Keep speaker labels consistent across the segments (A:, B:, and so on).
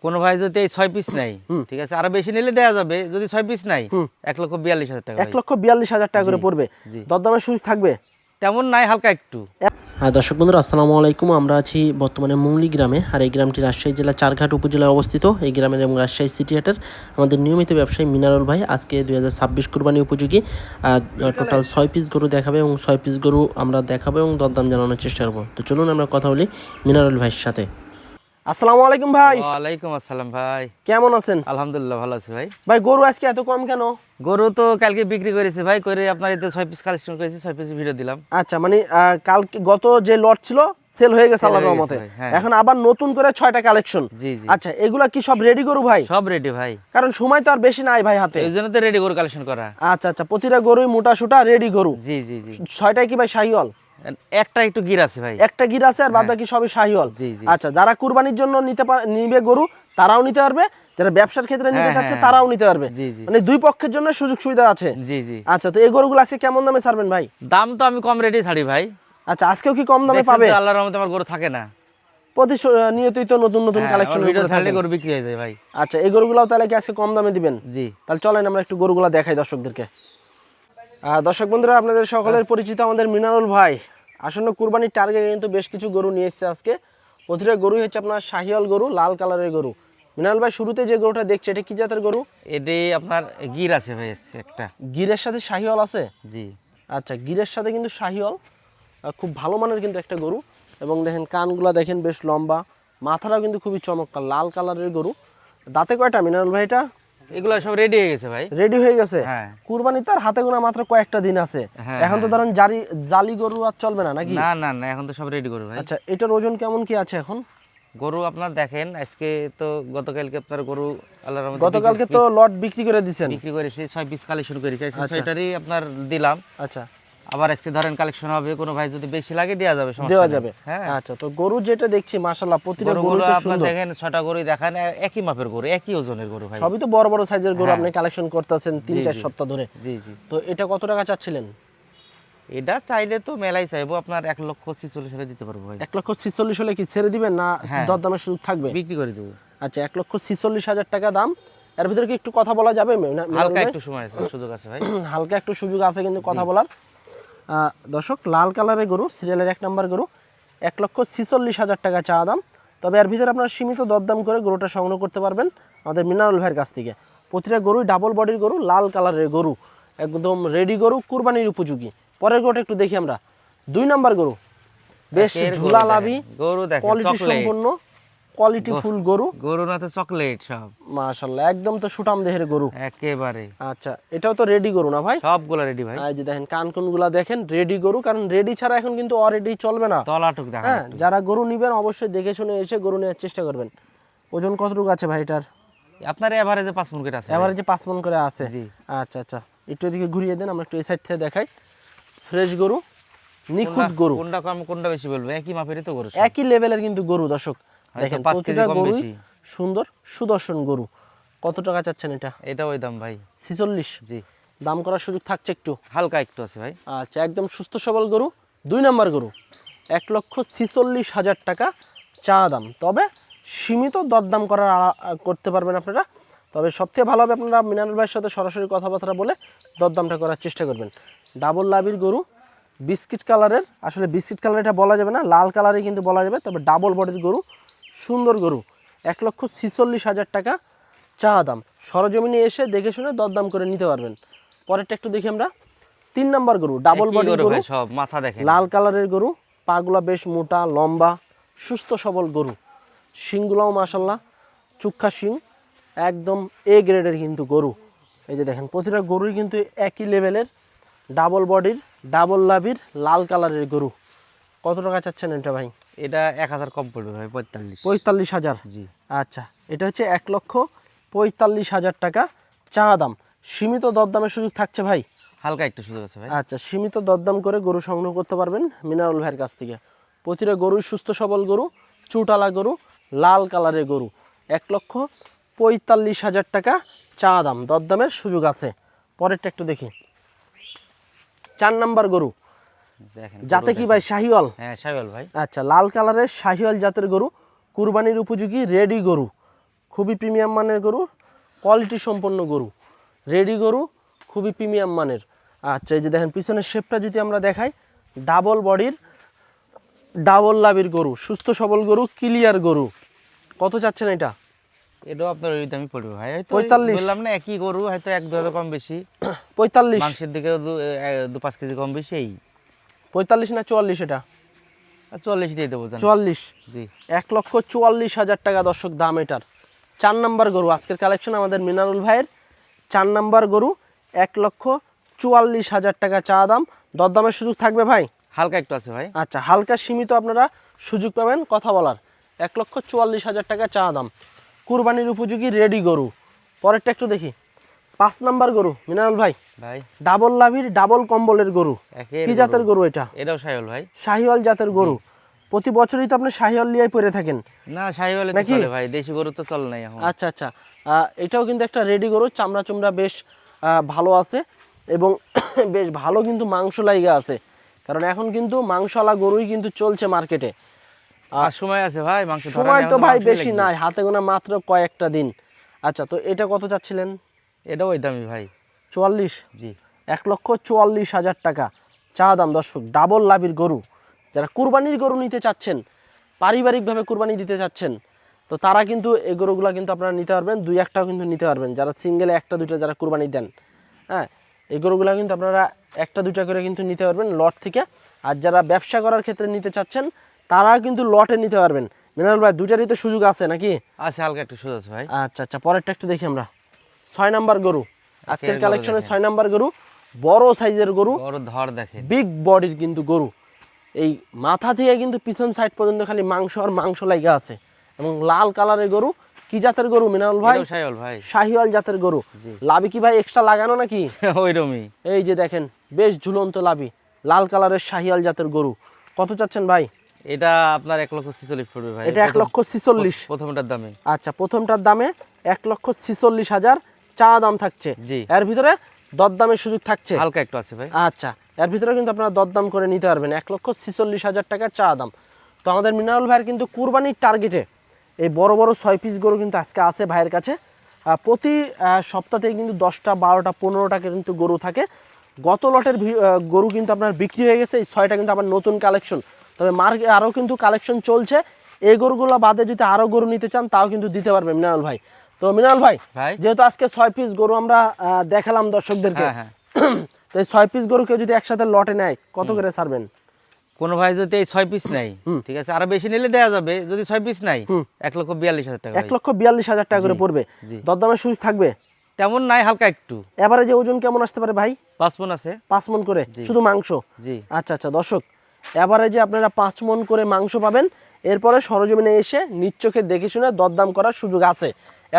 A: কোনো ভাই যদি এই 6 পিস নাই, ঠিক আছে, আরো বেশি নিলে দেওয়া যাবে। যদি 6 পিস নাই, 1,42,000 টাকা।
B: 1,42,000 টাকা করে পড়বে। দরদামের সুযোগ থাকবে?
A: তেমন নাই, হালকা একটু।
B: হ্যাঁ দর্শক বন্ধুরা, আসসালামু আলাইকুম। আমরা আছি বর্তমানে মুংলি গ্রামে, আর এই গ্রামটি রাজশাহী জেলা চারঘাট উপজেলায় অবস্থিত। এই গ্রামের এবং রাজশাহী সিটি হাটের আমাদের নিয়মিত ব্যবসায়ী মিনারুল ভাই আজকে 2026 কুরবানি উপযোগী টোটাল 6 পিস গরু দেখাবে, এবং 6 পিস গরু আমরা দেখাবো এবং দরদাম জানানোর চেষ্টা করবো। তো চলুন আমরা কথা বলি মিনারুল ভাইয়ের সাথে। আসসালামু আলাইকুম ভাই।
A: ওয়ালাইকুম আসসালাম ভাই,
B: কেমন আছেন?
A: আলহামদুলিল্লাহ ভালো আছি ভাই।
B: ভাই গরু আজকে এত কম কেন?
A: গরু তো কালকে বিক্রি করেছি ভাই, করে আপনার এতে 6 পিস কালেকশন করেছি, 6 পিস ভিডিও দিলাম।
B: আচ্ছা, মানে কালকে গত যে লট ছিল সেল হয়ে গেছে আল্লাহর রহমতে, এখন আবার নতুন করে 6টা কালেকশন।
A: জি জি।
B: আচ্ছা, এগুলা কি সব রেডি গরু ভাই?
A: সব রেডি ভাই,
B: কারণ সময় তো আর বেশি নাই ভাই হাতে,
A: এই জন্য তো রেডি গরু কালেকশন করা।
B: আচ্ছা আচ্ছা, প্রতিটা গরুই মোটা সুটা রেডি গরু।
A: জি জি জি।
B: 6টাই কি ভাই শাহিওয়াল?
A: একটা একটু গির আছে ভাই,
B: একটা গির আছে, আর বাদ বাকি সবই শাহিওয়াল।
A: জি জি।
B: আচ্ছা, যারা কুরবানির জন্য নিবে গরু তারাও নিতে পারবে, যারা ব্যবসার ক্ষেত্রে নিতে চাচ্ছে তারাও নিতে পারবে।
A: জি জি।
B: মানে দুই পক্ষের জন্য সুযোগ সুবিধা আছে।
A: জি জি।
B: আচ্ছা, তো এই গরুগুলো আজকে কেমন দামে ছাড়বেন ভাই?
A: দাম তো আমি কম রেটে ছাড়ি ভাই।
B: আচ্ছা, আজকেও কি কম দামে পাবে?
A: আল্লাহর রহমতে আমার গরু থাকে না,
B: নিয়তই তো নতুন নতুন কালেকশন
A: ভিডিও ছাড়লে গরু বিক্রি হয়ে যায় ভাই।
B: আচ্ছা, এই গরুগুলো তাহলে কি আজকে কম দামে দিবেন?
A: জি।
B: তাহলে চলেন আমরা একটু গরুগুলো দেখাই দর্শকদেরকে। দর্শক বন্ধুরা, আপনাদের সকলের পরিচিত আমাদের মিনারুল ভাই আসন্ন কুরবানির টার্গেটে কিন্তু বেশ কিছু গরু নিয়ে এসেছে আজকে। প্রতিটা গরুই হচ্ছে আপনার শাহিওয়াল গরু, লাল কালারের গরু। মিনারুল ভাই, শুরুতে যে গরুটা দেখছে এটা কি জাতের গরু?
A: এটি আপনার গির আছে ভাই, একটা
B: গিরের সাথে শাহিওয়াল আছে?
A: জি।
B: আচ্ছা, গিরের সাথে কিন্তু শাহিওয়াল, খুব ভালো মানের কিন্তু একটা গরু। এবং দেখেন কানগুলা দেখেন বেশ লম্বা, মাথাটাও কিন্তু খুবই চমৎকার, লাল কালারের গরু। দাঁতে কয়টা মিনারুল ভাই এটা?
A: এগুলো সব রেডি হয়ে গেছে ভাই।
B: রেডি হয়ে গেছে?
A: হ্যাঁ।
B: কুরবানি তার হাতে গোনা মাত্র কয়েকটা দিন আছে, এখন তো ধরেন জালি গরু আর চলবে না নাকি?
A: না না না, এখন তো সব রেডি গরু ভাই।
B: আচ্ছা, এটার ওজন কেমন কি আছে এখন?
A: গরু আপনার দেখেন, আজকে তো গতকালকে আপনার গরু আল্লাহর রহমতে
B: গতকালকে তো লট বিক্রি করে দিয়েছেন।
A: বিক্রি করেছি, 6 পিস কালেকশন করেছি, 6টারই আপনার দিলাম।
B: আচ্ছা,
A: আবার আজকে ধরেন কালেকশন হবে, কোনো ভাই যদি বেশি লাগে দেওয়া যাবে,
B: দেওয়া যাবে।
A: হ্যাঁ।
B: আচ্ছা, তো গরু যেটা দেখছি মাশাআল্লাহ প্রতিটা গরু
A: গরুগুলো
B: তো
A: আপনার
B: সুন্দর।
A: দেখেন 6টা গরুই দেখেন একই মাপের গরু, একই ওজনের গরু ভাই।
B: সবই তো বড় বড় সাইজের গরু আপনি কালেকশন করতেছেন 3-4
A: জি।
B: সপ্তাহ ধরে।
A: জি জি।
B: তো এটা কত টাকা চাচ্ছিলেন?
A: এটা চাইলে তো মেলাই চাইবো, আপনার 1,46,000 টাকা দিতে পারবো ভাই।
B: 1,46,000 হলে কি ছেড়ে দিবেন না দরদামের সুযোগ থাকবে?
A: বিক্রি করে দেবো।
B: আচ্ছা, 1,46,000 টাকা দাম। এর ভিতরে কি একটু কথা বলা যাবে?
A: হালকা একটু সময় আছে, সুযোগ আছে ভাই।
B: হালকা একটু সুযোগ আছে কিন্তু কথা বলার। দর্শক, লাল কালারের গরু, সিরিয়ালের 1 নম্বর গরু, 1,46,000 টাকা চা দাম। তবে এর ভিতরে আপনার সীমিত দরদাম করে গরুটা সংগ্রহ করতে পারবেন আমাদের মিনারুল ভাইয়ের কাছ থেকে। প্রতিটা গরুই ডাবল বডির গরু, লাল কালারের গরু, একদম রেডি গরু, কুরবানির উপযোগী। পরের গরুটা একটু দেখি আমরা। 2 নম্বর গরু, বেশ ঝুলা লাভি
A: গরু, দেখেন
B: কোয়ালিটি সম্পন্ন, কোয়ালিটি ফুল গরু।
A: গরু না তো চকলেট সব,
B: মাশাআল্লাহ, একদম তো সুঠাম দেহের গরু
A: একেবারে।
B: আচ্ছা, এটাও তো রেডি গরু না ভাই?
A: সবগুলো রেডি ভাই।
B: এই যে দেখেন কানকুনগুলা দেখেন, রেডি গরু। কারণ রেডি ছাড়া এখন কিন্তু অলরেডি চলবে না।
A: তলাটুক দেখেন।
B: হ্যাঁ, যারা গরু নিবেন অবশ্যই দেখে শুনে এসে গরু নেওয়ার চেষ্টা করবেন। ওজন কতটুকু আছে ভাই এটার?
A: আপনার এভারেজে 5 মণ করে আছে।
B: এভারেজে 5 মণ করে আছে?
A: জি।
B: আচ্ছা আচ্ছা, একটু এদিকে ঘুরিয়ে দেন, আমরা একটু এই সাইড থেকে দেখাই। ফ্রেশ গরু, নিখুঁত গরু।
A: কোনটা কম কোনটা বেশি বলবো? একই মাপেরই তো গরু,
B: একই লেভেলের কিন্তু গরু। দর্শক দেখেন,
A: 5 কেজি
B: প্রতিটা
A: কম
B: গরুই
A: বেশি।
B: সুন্দর সুদর্শন গরু। কত টাকা চাচ্ছেন এটা?
A: এটা ওই দাম ভাই,
B: 46।
A: জি।
B: দাম করার সুযোগ থাকছে একটু?
A: হালকা একটু আছে ভাই।
B: আচ্ছা, একদম সুস্থ সবল গরু, 2 নম্বর গরু, 1,46,000 টাকা চা দাম। তবে সীমিত দরদাম করতে পারবেন আপনারা। তবে সবথেকে ভালো হবে আপনারা মিনারুল ভাইয়ের সাথে সরাসরি কথাবার্তা বলে দরদামটা করার চেষ্টা করবেন। ডাবল লাভির গরু, বিস্কিট কালারের, আসলে বিস্কিট কালার এটা বলা যাবে না, লাল কালারে কিন্তু বলা যাবে। তবে ডাবল বডির গরু, সুন্দর গরু, 1,46,000 টাকা চা দাম। সরজমিনে এসে দেখে শুনে দরদাম করে নিতে পারবেন। পরেরটা একটু দেখি আমরা। 3 নম্বর গরু, ডাবল বডির গরু,
A: সব মাথা দেখেন,
B: লাল কালারের গরু, পাগুলা বেশ মোটা লম্বা, সুস্থ সবল গরু। শিংগুলাও মাশাল্লাহ চুক্ষা শিং, একদম এ গ্রেডের কিন্তু গরু। এই যে দেখেন প্রতিটা গরুই কিন্তু একই লেভেলের, ডাবল বডির, ডাবল লাভির, লাল কালারের গরু। কত টাকা চাচ্ছেন এটা ভাই?
A: এটা 1000 কম পড়বে ভাই, 45।
B: 45,000?
A: জি।
B: আচ্ছা, এটা হচ্ছে 1,45,000 টাকা চা দাম। সীমিত দরদামের সুযোগ থাকছে ভাই?
A: হালকা একটু সুযোগ আছে ভাই।
B: আচ্ছা, সীমিত দরদাম করে গরু সংগ্রহ করতে পারবেন মিনারুল ভাইয়ের কাছ থেকে। প্রতিটা গরুই সুস্থ সবল গরু, চুটালা গরু, লাল কালারের গরু, 1,45,000 টাকা চা দাম। দরদামের সুযোগ আছে। পরেরটা একটু দেখি। 4 নাম্বার গরু,
A: দেখেন
B: যাতে কি ভাই? শাহিওয়াল?
A: হ্যাঁ, শাহিওয়াল ভাই।
B: আচ্ছা, লাল কালারের শাহিওয়াল জাতের গরু, কুরবানির উপযোগী রেডি গরু, খুবই প্রিমিয়াম মানের গরু, কোয়ালিটি সম্পন্ন গরু, রেডি গরু, খুবই প্রিমিয়াম মানের। আচ্ছা, এই যে দেখেন পিছনের শেপটা যদি আমরা দেখাই, ডাবল বডির, ডাবল লাভির গরু, সুস্থ সবল গরু, ক্লিয়ার গরু। কত চাচ্ছেন এটা?
A: এটাও আপনার ওই দামই পড়বে ভাই, হয়তো
B: 45
A: বললাম না একই গরু, হয়তো 1-2 কম বেশি,
B: 45,
A: মাংসের দিকে 2-5 কেজি কম বেশি, এই
B: 45 না 44? এটা
A: 44 দিয়ে দেবো জান।
B: 44,
A: জি
B: 1,44,000 টাকা দর্শক দাম এটার। 4 নাম্বার গরু আজকের কালেকশন আমাদের মিনারুল ভাইয়ের, 4 নাম্বার গরু, 1,44,000 টাকা চা দাম। দরদামের সুযোগ থাকবে ভাই?
A: হালকা একটু আছে ভাই।
B: আচ্ছা, হালকা সীমিত আপনারা সুযোগ পাবেন কথা বলার। 1,44,000 টাকা চা দাম, কুরবানির উপযোগী রেডি গরু। পরেরটা একটু দেখি, 5 নাম্বার গরু মিনারুল ভাই,
A: ভাই
B: ডাবল লাভির, ডাবল কম্বলের গরু।
A: একের
B: কি জাতের গরু এটা?
A: এটাও শাহিওয়াল ভাই।
B: শাহিওয়াল জাতের গরু। প্রতি বছরই তো আপনি শাহিওয়াল লিয়াই পরে থাকেন।
A: না শাহিওয়ালে তো
B: নাকি?
A: চলে ভাই, দেশি গরু তো চলে নাই এখন।
B: আচ্ছা আচ্ছা, এটাও কিন্তু একটা রেডি গরু, চামড়া চুমড়া বেশ ভালো আছে এবং বেশ ভালো কিন্তু মাংস লাইগা আছে, কারণ এখন কিন্তু মাংসওয়ালা গরুই কিন্তু চলছে মার্কেটে।
A: আর সময় আছে ভাই, মাংস ধরার
B: সময় তো
A: এখন
B: ভাই
A: মাংসই
B: বেশি
A: লাগবে।
B: নাই, হাতে গোনা মাত্র কয়েকটা দিন। আচ্ছা, তো এটা কত চাচ্ছিলেন?
A: এটাও ওই দামই ভাই।
B: 44,
A: জি
B: 1,44,000 টাকা চা দাম দর্শক। ডাবল লাভির গরু, যারা কুরবানির গরু নিতে চাচ্ছেন, পারিবারিকভাবে কুরবানি দিতে চাচ্ছেন, তো তারা কিন্তু এই গরুগুলো কিন্তু আপনারা নিতে পারবেন, 2-1টাও কিন্তু নিতে পারবেন। যারা সিঙ্গেলে 1টা-2টা যারা কুরবানি দেন, হ্যাঁ, এই গরুগুলো কিন্তু আপনারা 1টা-2টা করে কিন্তু নিতে পারবেন লট থেকে। আর যারা ব্যবসা করার ক্ষেত্রে নিতে চাচ্ছেন, তারা কিন্তু লটে নিতে পারবেন। মিনারুল ভাই, 2টারই তো সুযোগ আছে নাকি?
A: আছে, হালকা একটু সোজা আছে ভাই।
B: আচ্ছা আচ্ছা, পরেরটা একটু দেখি আমরা। 6 নাম্বার গরু আজকের
A: গরু
B: কালেকশনে,
A: দেখেন।
B: 6 নাম্বার গরু, বড় সাইজের গরু,
A: বড় ধর দেখেন।
B: বিগ বডির কিন্তু গরু। এই মাথা থেকে কিন্তু পিছন সাইড পর্যন্ত খালি মাংস আর মাংস লাগা আছে, এবং লাল কালারের গরু। কি জাতের গরু মিনারুল ভাই?
A: এটাও শাহিওয়াল ভাই।
B: শাহিওয়াল জাতের গরু।
A: জি।
B: লাভি কি ভাই এক্সট্রা লাগানো নাকি?
A: ওইরকমই।
B: এই যে দেখেন বেশ ঝুলন্ত লাভি, লাল কালারের শাহিওয়াল জাতের গরু। কত চাচ্ছেন ভাই?
A: এটা আপনার 1,46,000 পড়বে ভাই।
B: এটা 1,46,000।
A: প্রথমটার দামে।
B: আচ্ছা, প্রথমটার দামে 1,46,000 চা দাম থাকছে।
A: জি।
B: এর ভিতরে দরদামের সুযোগ থাকছে।
A: হালকা একটু আছে ভাই।
B: আচ্ছা, এর ভিতরে কিন্তু আপনারা দরদাম করে নিতে পারবেন। 1,46,000 টাকা চা দাম। তো আমাদের মিনারুল ভাইয়ের কিন্তু কুরবানির টার্গেটে এই বড় বড় 6 পিস গরু কিন্তু আজকে আছে ভাইয়ের কাছে। প্রতি সপ্তাহে কিন্তু 10টা 12টা 15টা কিন্তু গরু থাকে। গত লটের গরু কিন্তু আপনার বিক্রি হয়ে গেছে, এই 6টা কিন্তু আবার নতুন কালেকশন। তবে মার্কেটে আরও কিন্তু কালেকশন চলছে। এই গরুগুলো বাদে যদি আরও গরু নিতে চান, তাও কিন্তু দিতে পারবে মিনারুল ভাই। তো মিনারুল ভাই,
A: ভাই
B: যেহেতু আজকে 6 পিস গরু আমরা দেখালাম দর্শকদেরকে,
A: হ্যাঁ হ্যাঁ।
B: তো এই 6 পিস গরু কেউ যদি একসাথে লটে নেয়, কত করে ছাড়বেন?
A: কোন ভাই যদি এই 6 পিস নাই, ঠিক আছে, আরো বেশি নিলে দেওয়া যাবে। যদি 6 পিস নাই, 1,42,000 টাকা।
B: 1,42,000 টাকা করে পড়বে।
A: জি।
B: দরদামের সুযোগ থাকবে?
A: তেমন নাই, হালকা একটু।
B: এবারে ওজন কেমন আসতে পারে ভাই?
A: 5 মণ আছে।
B: 5 মণ করে শুধু মাংস?
A: জি
B: আচ্ছা আচ্ছা দর্শক, এবারে আপনারা 5 মণ করে মাংস পাবেন। এরপরে সরজমিনে এসে নিজ চোখে দেখে শুনে দরদাম করার সুযোগ আছে।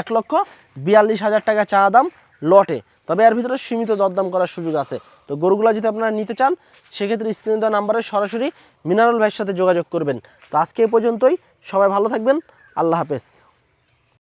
B: 1,42,000 টাকা চা দাম লটে, তবে এর ভিতরে সীমিত দরদাম করার সুযোগ আছে। তো গরুগুলো যদি আপনারা নিতে চান, সেক্ষেত্রে স্ক্রিনে দেওয়া নাম্বারে সরাসরি মিনারুল ভাইয়ের সাথে যোগাযোগ করবেন। তো আজকে এ পর্যন্তই, সবাই ভালো থাকবেন, আল্লাহ হাফেজ।